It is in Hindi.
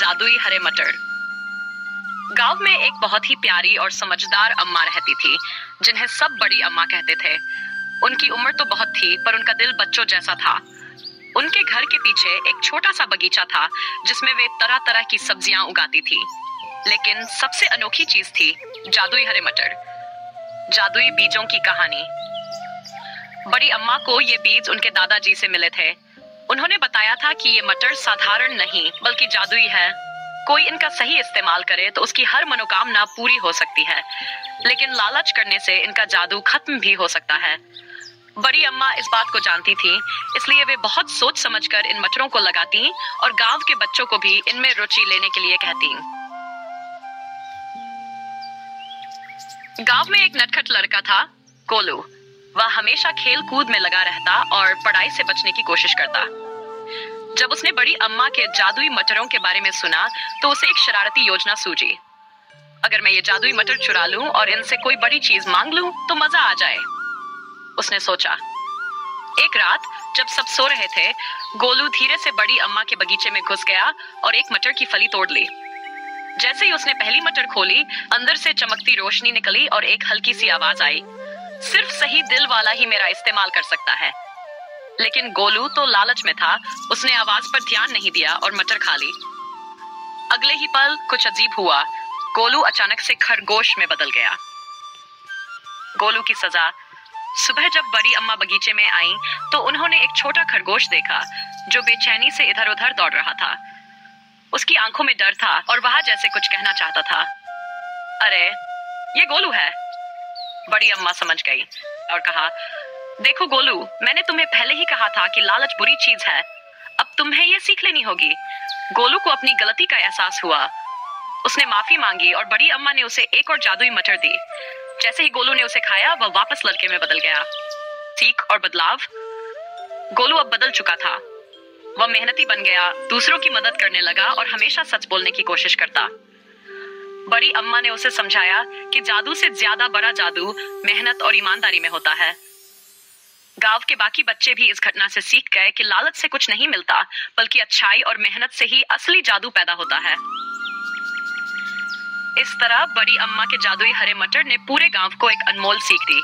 जादुई हरे मटर। गांव में एक बहुत ही प्यारी और समझदार अम्मा रहती थी, जिन्हें सब बड़ी अम्मा कहते थे। उनकी उम्र तो बहुत थी, पर उनका दिल बच्चों जैसा था। उनके घर के पीछे एक छोटा सा बगीचा था, जिसमें वे तरह तरह की सब्जियां उगाती थी। लेकिन सबसे अनोखी चीज थी जादुई हरे मटर, जादुई बीजों की कहानी। बड़ी अम्मा को ये बीज उनके दादाजी से मिले थे। उन्होंने बताया था कि ये मटर साधारण नहीं बल्कि जादुई है। कोई इनका सही इस्तेमाल करे तो उसकी हर मनोकामना पूरी हो सकती है, लेकिन लालच करने से इनका जादू खत्म भी हो सकता है। बड़ी अम्मा इस बात को जानती थी, इसलिए वे बहुत सोच समझकर इन मटरों को लगाती और गांव के बच्चों को भी इनमें रुचि लेने के लिए कहती। गांव में एक नटखट लड़का था, गोलू। वह हमेशा खेल कूद में लगा रहता और पढ़ाई से बचने की कोशिश करता। जब उसने बड़ी अम्मा के जादुई मटरों के बारे में सुना, तो उसे एक शरारती योजना सूझी। अगर मैं ये जादुई मटर चुरा लूं और इनसे कोई बड़ी चीज मांग लूं, तो मजा आ जाए, उसने सोचा। एक रात जब सब सो रहे थे, गोलू धीरे से बड़ी अम्मा के बगीचे में घुस गया और एक मटर की फली तोड़ ली। जैसे ही उसने पहली मटर खोली, अंदर से चमकती रोशनी निकली और एक हल्की सी आवाज आई, सिर्फ सही दिल वाला ही मेरा इस्तेमाल कर सकता है। लेकिन गोलू तो लालच में था, उसने आवाज पर ध्यान नहीं दिया और मटर खा ली। अगले ही पल कुछ अजीब हुआ, गोलू अचानक से खरगोश में बदल गया। गोलू की सजा। सुबह जब बड़ी अम्मा बगीचे में आई, तो उन्होंने एक छोटा खरगोश देखा जो बेचैनी से इधर उधर दौड़ रहा था। उसकी आंखों में डर था और वह जैसे कुछ कहना चाहता था। अरे, ये गोलू है, बड़ी अम्मा समझ गई और कहा, देखो गोलू, मैंने तुम्हें पहले ही कहा था कि लालच बुरी चीज है। अब तुम्हें यह सीख लेनी होगी। गोलू को अपनी गलती का एहसास हुआ। उसने माफी मांगी और बड़ी अम्मा ने उसे एक और जादुई मटर दी। जैसे ही गोलू ने उसे खाया, वह वापस लड़के में बदल गया। सीख और बदलाव। गोलू अब बदल चुका था। वह मेहनती बन गया, दूसरों की मदद करने लगा और हमेशा सच बोलने की कोशिश करता। बड़ी अम्मा ने उसे समझाया कि जादू से ज्यादा बड़ा जादू मेहनत और ईमानदारी में होता है। गांव के बाकी बच्चे भी इस घटना से सीख गए कि लालच से कुछ नहीं मिलता, बल्कि अच्छाई और मेहनत से ही असली जादू पैदा होता है। इस तरह बड़ी अम्मा के जादुई हरे मटर ने पूरे गांव को एक अनमोल सीख दी।